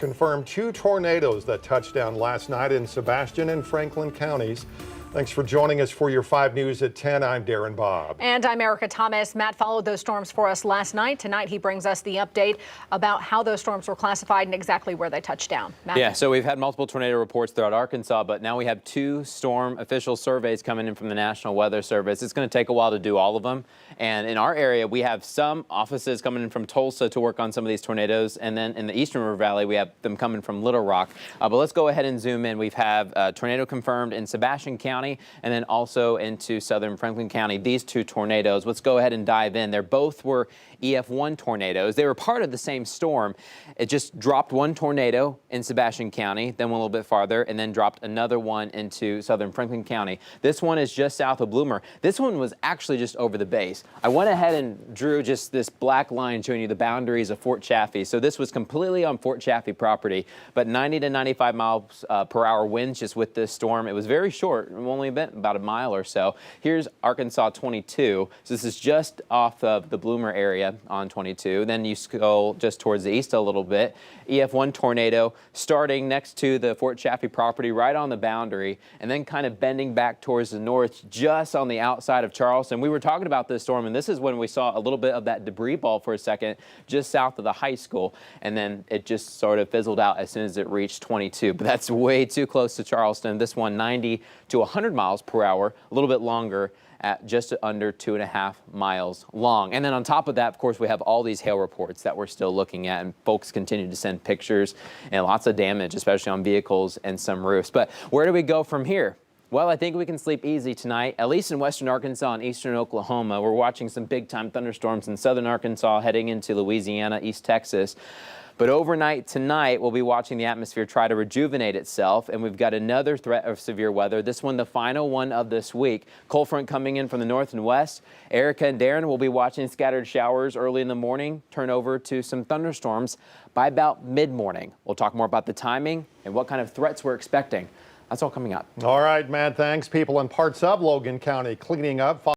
Confirmed 2 tornadoes that touched down last night in Sebastian and Franklin counties. Thanks for joining us for your 5 News at 10. I'm Darren Bobb. And I'm Erica Thomas. Matt followed those storms for us last night. Tonight, he brings us the update about how those storms were classified and exactly where they touched down. Matt? Yeah, so we've had multiple tornado reports throughout Arkansas, but now we have 2 storm official surveys coming in from the National Weather Service. It's going to take a while to do all of them. And in our area, we have some offices coming in from Tulsa to work on some of these tornadoes. And then in the Eastern River Valley, we have them coming from Little Rock. But let's go ahead and zoom in. We've had a tornado confirmed in Sebastian County and then also into southern Franklin County. These 2 tornadoes, let's go ahead and dive in. They both were EF1 tornadoes. They were part of the same storm. It just dropped one tornado in Sebastian County, then went a little bit farther, and then dropped another one into southern Franklin County. This one is just south of Bloomer. This one was actually just over the base. I went ahead and drew just this black line showing you the boundaries of Fort Chaffee. So this was completely on Fort Chaffee property, but 90 to 95 miles per hour winds just with this storm. It was very short, only about a mile or so. Here's Arkansas 22. So this is just off of the Bloomer area on 22. Then you go just towards the east a little bit. EF1 tornado starting next to the Fort Chaffee property right on the boundary and then kind of bending back towards the north just on the outside of Charleston. We were talking about this storm, and this is when we saw a little bit of that debris ball for a second just south of the high school, and then it just sort of fizzled out as soon as it reached 22. But that's way too close to Charleston. This one 90 to 100 miles per hour, a little bit longer, at just under 2.5 miles long. And then on top of that, of course, we have all these hail reports that we're still looking at, and folks continue to send pictures and lots of damage, especially on vehicles and some roofs. But where do we go from here? Well, I think we can sleep easy tonight, at least in western Arkansas and eastern Oklahoma. We're watching some big-time thunderstorms in southern Arkansas heading into Louisiana, East Texas. But overnight tonight, we'll be watching the atmosphere try to rejuvenate itself, and we've got another threat of severe weather. This one, the final one of this week. Cold front coming in from the north and west. Erica and Darren will be watching scattered showers early in the morning, turn over to some thunderstorms by about mid-morning. We'll talk more about the timing and what kind of threats we're expecting. That's all coming up. All right, Matt, thanks. People in parts of Logan County cleaning up.